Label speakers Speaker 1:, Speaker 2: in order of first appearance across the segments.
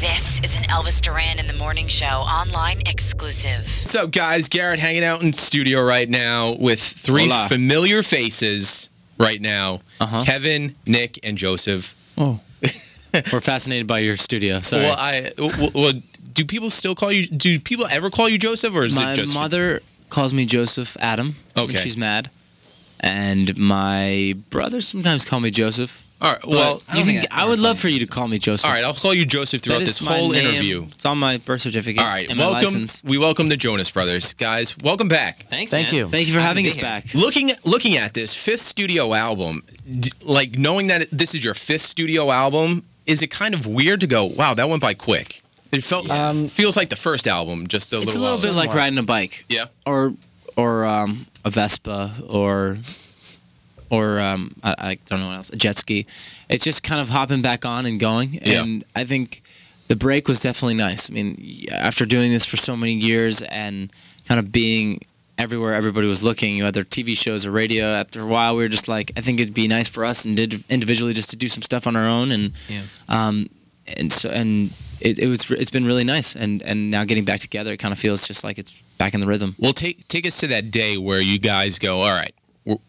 Speaker 1: This is an Elvis Duran in the Morning Show online exclusive.
Speaker 2: What's up, guys? Garrett hanging out in studio right now with three familiar faces right now. Kevin, Nick, and Joseph.
Speaker 3: Oh. We're fascinated by your studio. Sorry.
Speaker 2: Well, do people still call you? Do people ever call you Joseph, or is it just
Speaker 3: my mother calls me Joseph Adam when she's mad, and my brother sometimes call me Joseph.
Speaker 2: All right. Well,
Speaker 3: I would love for you to call me Joseph.
Speaker 2: All right, I'll call you Joseph throughout this whole interview.
Speaker 3: It's on my birth certificate.
Speaker 2: All right,
Speaker 3: and my license.
Speaker 2: We welcome the Jonas Brothers, guys. Welcome back.
Speaker 4: Thanks.
Speaker 3: Thank you for having us back.
Speaker 2: Looking at this fifth studio album, like knowing that this is your fifth studio album, is it kind of weird to go, wow, that went by quick? It feels like the first album, just a little.
Speaker 3: It's a little bit like riding a bike.
Speaker 2: Yeah.
Speaker 3: Or a Vespa or I don't know what else, a jet ski. It's just kind of hopping back on and going. And I think the break was definitely nice. I mean, after doing this for so many years and kind of being everywhere everybody was looking, you had their TV shows or radio, after a while we were just like, I think it'd be nice for us and individually just to do some stuff on our own. And it's been really nice. And now getting back together, it kind of feels just like it's back in the rhythm.
Speaker 2: Well, take us to that day where you guys go, all right,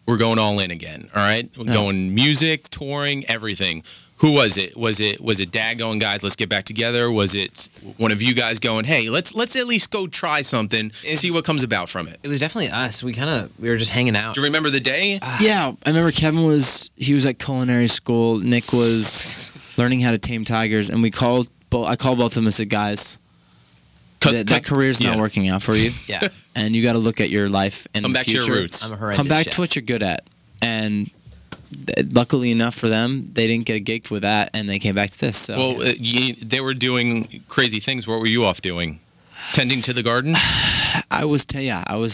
Speaker 2: we're going all in again, all right? We're going music, touring, everything. Who was it? Was it Dad going, guys, let's get back together? Was it one of you guys going, hey, let's at least go try something, see what comes about from it?
Speaker 4: It was definitely us. We were just hanging out.
Speaker 2: Do you remember the day?
Speaker 3: Yeah, I remember Kevin was at culinary school. Nick was learning how to tame tigers, and I called both of them and said, guys, that career's not working out for you.
Speaker 4: Yeah.
Speaker 3: And you got to look at your life and
Speaker 2: come back to your roots.
Speaker 4: I'm a horrendous
Speaker 3: Come back
Speaker 4: chef.
Speaker 3: to what you're good at. And luckily enough for them, they didn't get a gig with that, and they came back to this. So.
Speaker 2: Well, they were doing crazy things. What were you off doing? Tending to the garden?
Speaker 3: I was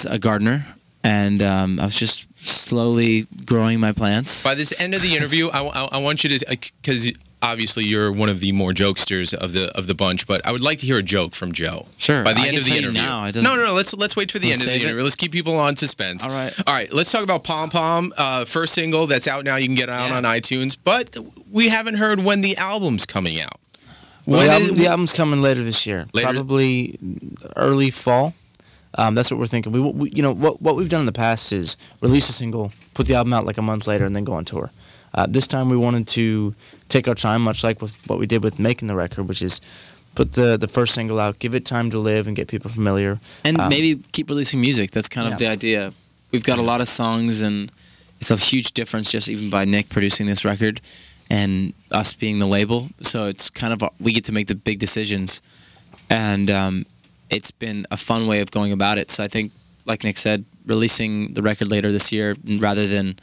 Speaker 3: a gardener, and I was just slowly growing my plants.
Speaker 2: By this end of the interview, I want you to, because obviously you're one of the more jokesters of the bunch, but I would like to hear a joke from Joe.
Speaker 3: Sure.
Speaker 2: By the end of the interview.
Speaker 3: Now,
Speaker 2: No. Let's wait for the end of the interview. Let's keep people on suspense.
Speaker 3: All right.
Speaker 2: All right. Let's talk about Pom Pom. First single that's out now. You can get it out on iTunes, but we haven't heard when the album's coming out.
Speaker 5: The album's coming later this year. Probably early fall. That's what we're thinking. We what we've done in the past is release a single, put the album out like a month later, and then go on tour. This time we wanted to take our time, much like with what we did with making the record, which is put the first single out, give it time to live and get people familiar.
Speaker 3: And maybe keep releasing music. That's kind of the idea. We've got a lot of songs, and it's a huge difference just even by Nick producing this record and us being the label. So it's kind of, we get to make the big decisions. And it's been a fun way of going about it. So I think, like Nick said, releasing the record later this year rather than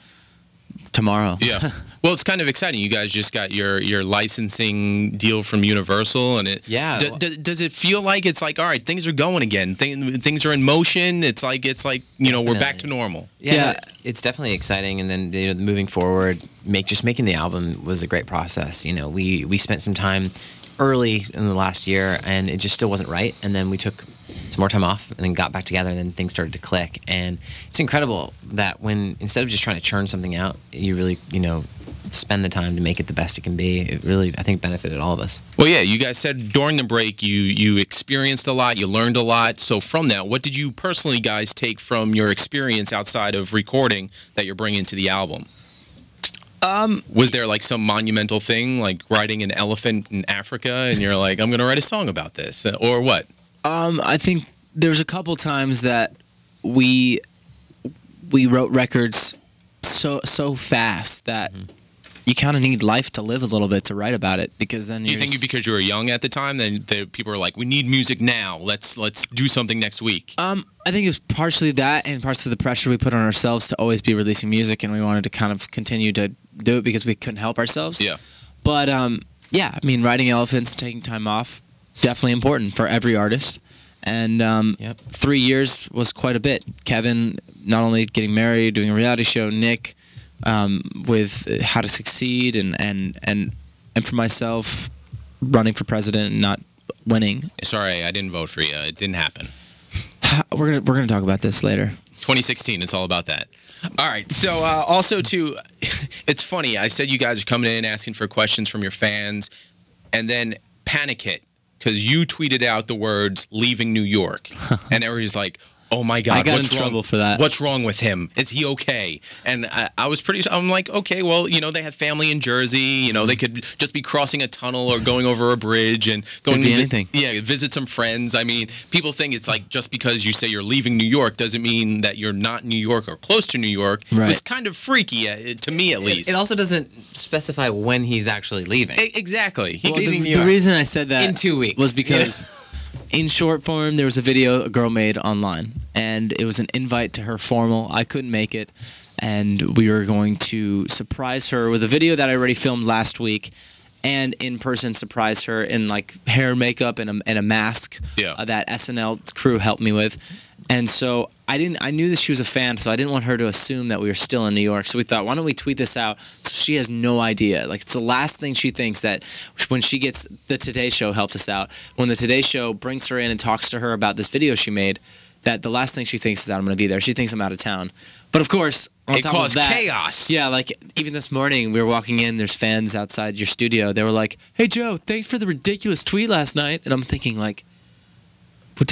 Speaker 3: tomorrow.
Speaker 2: Yeah. Well, it's kind of exciting. You guys just got your licensing deal from Universal, and does it feel like it's like, all right, things are going again, things are in motion? It's like we're back to normal.
Speaker 4: Yeah, it's definitely exciting. And then moving forward, making the album was a great process. We spent some time early in the last year, and it just still wasn't right. And then we took some more time off and then got back together, and then things started to click. And it's incredible that when, instead of just trying to churn something out, you really, spend the time to make it the best it can be. It really, I think, benefited all of us.
Speaker 2: Well, yeah, you guys said during the break you experienced a lot, you learned a lot. So from that, what did you personally guys take from your experience outside of recording that you're bringing to the album? Was there like some monumental thing, like riding an elephant in Africa, and you're like, I'm going to write a song about this, or what?
Speaker 3: I think there's a couple times that we wrote records so fast that you kind of need life to live a little bit to write about it, because then
Speaker 2: you think because you were young at the time, then people are like, we need music now. Let's do something next week.
Speaker 3: I think it's partially that, and partially the pressure we put on ourselves to always be releasing music, and we wanted to kind of continue to do it because we couldn't help ourselves.
Speaker 2: Yeah.
Speaker 3: But yeah, I mean, riding elephants, taking time off, definitely important for every artist. And 3 years was quite a bit. Kevin not only getting married, doing a reality show, Nick with How to Succeed, and for myself, running for president and not winning.
Speaker 2: Sorry, I didn't vote for you. It didn't happen.
Speaker 3: We're gonna talk about this later.
Speaker 2: 2016, it's all about that. All right, so also too, it's funny. I said you guys are coming in asking for questions from your fans, and then panic hit. because you tweeted out the words "leaving New York," and everybody's like, "Oh my God,
Speaker 3: I got
Speaker 2: what's
Speaker 3: in
Speaker 2: wrong?
Speaker 3: trouble for that.
Speaker 2: What's wrong with him? Is he okay?" And I'm like, okay, well, they have family in Jersey. They could just be crossing a tunnel or going over a bridge and going
Speaker 3: Could be
Speaker 2: to
Speaker 3: anything.
Speaker 2: visit some friends. I mean, people think it's like just because you say you're leaving New York doesn't mean that you're not in New York or close to New York.
Speaker 3: Right.
Speaker 2: It was kind of freaky to me, at least.
Speaker 4: It also doesn't specify when he's actually leaving.
Speaker 2: Exactly.
Speaker 3: Well,
Speaker 4: leaving New
Speaker 3: the
Speaker 4: York.
Speaker 3: reason I said that
Speaker 4: In 2 weeks.
Speaker 3: was because in short form, there was a video a girl made online, and it was an invite to her formal. I couldn't make it, and we were going to surprise her with a video that I already filmed last week, and in person surprise her in like hair, makeup, and a mask that SNL crew helped me with. And so I knew that she was a fan, so I didn't want her to assume that we were still in New York. So we thought, why don't we tweet this out so she has no idea? Like, it's the last thing she thinks, that when she gets the Today Show helped us out. When the Today Show brings her in and talks to her about this video she made, that the last thing she thinks is that I'm going to be there. She thinks I'm out of town. But of course, on top
Speaker 2: caused
Speaker 3: of that,
Speaker 2: chaos.
Speaker 3: Yeah, like even this morning we were walking in, there's fans outside your studio. They were like, "Hey Joe, thanks for the ridiculous tweet last night." And I'm thinking like, what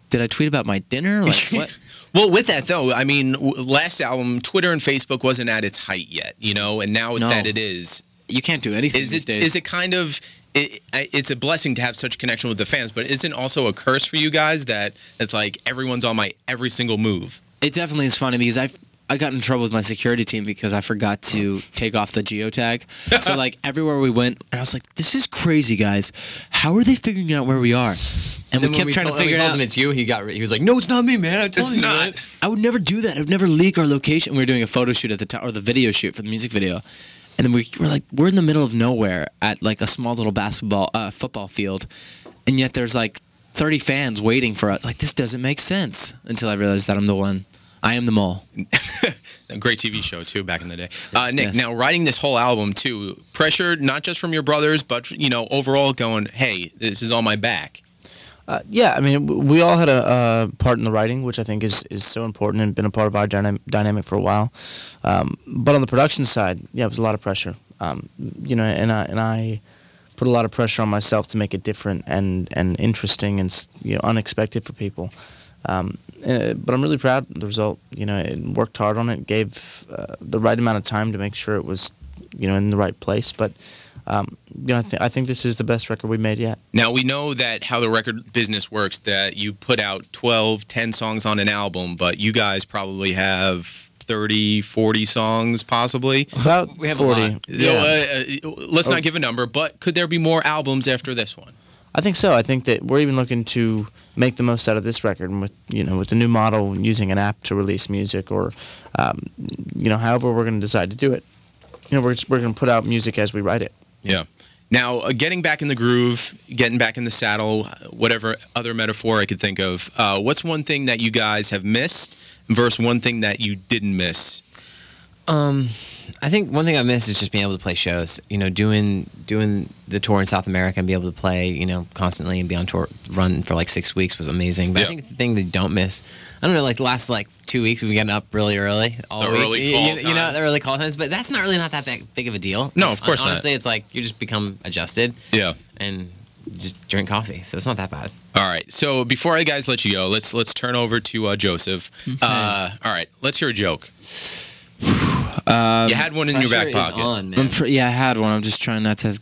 Speaker 3: did I tweet about my dinner? Like what?
Speaker 2: Well, with that, though, I mean, last album, Twitter and Facebook wasn't at its height yet, and now that it is.
Speaker 3: You can't do anything these days.
Speaker 2: Is it kind of... It's a blessing to have such a connection with the fans, but isn't it also a curse for you guys that it's like everyone's on my every single move?
Speaker 3: It definitely is funny because I got in trouble with my security team because I forgot to take off the geotag. So like everywhere we went, and I was like, "This is crazy, guys. How are they figuring out where we are?" And we kept trying to figure it out.
Speaker 4: Him it's you. He was like, "No, it's not me, man. I told you
Speaker 2: not."
Speaker 3: I would never do that. I would never leak our location. We were doing a photo shoot at the time, or the video shoot for the music video. And then we're in the middle of nowhere at like a small little football field, and yet there's like 30 fans waiting for us. Like, this doesn't make sense until I realized that I'm the one. I am the mole.
Speaker 2: A great TV show too back in the day. Nick,
Speaker 3: Yes.
Speaker 2: now writing this whole album too, pressure not just from your brothers, but overall going, hey, this is on my back.
Speaker 5: Yeah, I mean, we all had a part in the writing, which I think is so important and been a part of our dynamic for a while. But on the production side, yeah, it was a lot of pressure. And I put a lot of pressure on myself to make it different and interesting and unexpected for people. But I'm really proud of the result. Worked hard on it, gave the right amount of time to make sure it was in the right place. But I think this is the best record we made yet.
Speaker 2: Now, we know that how the record business works, that you put out 12, 10 songs on an album, but you guys probably have 30, 40 songs possibly.
Speaker 5: About
Speaker 4: We have
Speaker 5: 40.
Speaker 4: a lot.
Speaker 2: Let's not give a number, but could there be more albums after this one?
Speaker 5: I think so. I think that we're even looking to make the most out of this record, and with the new model, using an app to release music, or however we're going to decide to do it. We're going to put out music as we write it.
Speaker 2: Yeah. Now, getting back in the groove, getting back in the saddle, whatever other metaphor I could think of, what's one thing that you guys have missed versus one thing that you didn't miss?
Speaker 4: I think one thing I missed is just being able to play shows. Doing the tour in South America and be able to play, constantly and be on tour, run for like 6 weeks was amazing. But I think the thing that don't miss, I don't know, like the last 2 weeks we've gotten up really early all
Speaker 2: The
Speaker 4: week.
Speaker 2: early call times.
Speaker 4: The early call times. But that's not that big of a deal.
Speaker 2: No, of course not.
Speaker 4: Honestly, it's like you just become adjusted.
Speaker 2: Yeah.
Speaker 4: And just drink coffee, so it's not that bad.
Speaker 2: All right. So before I guys let you go, let's turn over to Joseph. All right. Let's hear a joke. You had one in your back
Speaker 4: Pressure is
Speaker 2: pocket.
Speaker 4: on, man.
Speaker 3: I had one. I'm just trying not to.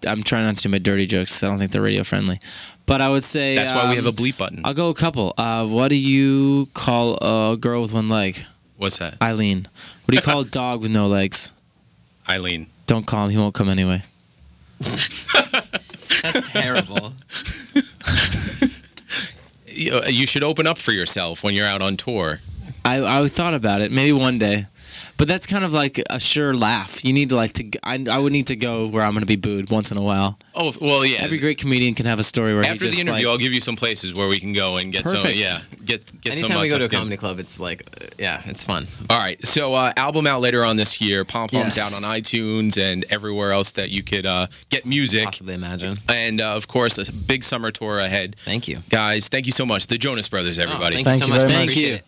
Speaker 3: I'm trying not to do my dirty jokes 'cause I don't think they're radio friendly. But I would say
Speaker 2: That's why we have a bleep button.
Speaker 3: I'll go a couple. What do you call a girl with one leg?
Speaker 2: What's that?
Speaker 3: Eileen. What do you call a dog with no legs?
Speaker 2: Eileen.
Speaker 3: Don't call him. He won't come anyway.
Speaker 4: That's terrible.
Speaker 2: You should open up for yourself when you're out on tour.
Speaker 3: I thought about it. Maybe one day. But that's kind of like a sure laugh. You need to I would need to go where I'm going to be booed once in a while.
Speaker 2: Oh, well, yeah.
Speaker 3: Every great comedian can have a story where
Speaker 2: After
Speaker 3: he just
Speaker 2: the interview, I'll give you some places where we can go and get
Speaker 3: Perfect.
Speaker 2: get
Speaker 4: Anytime
Speaker 2: some.
Speaker 4: we go to a
Speaker 2: touch in.
Speaker 4: comedy club, it's like, it's fun.
Speaker 2: All right, so album out later on this year. Pom Pom's
Speaker 3: Yes.
Speaker 2: out on iTunes and everywhere else that you could get music.
Speaker 4: Possibly imagine.
Speaker 2: And of course, a big summer tour ahead.
Speaker 4: Thank you.
Speaker 2: Guys, thank you so much. The Jonas Brothers, everybody.
Speaker 4: Thank
Speaker 5: Thank
Speaker 4: you so
Speaker 5: you
Speaker 4: much.
Speaker 5: very
Speaker 4: man.
Speaker 5: much.
Speaker 4: Appreciate
Speaker 3: Thank
Speaker 4: it.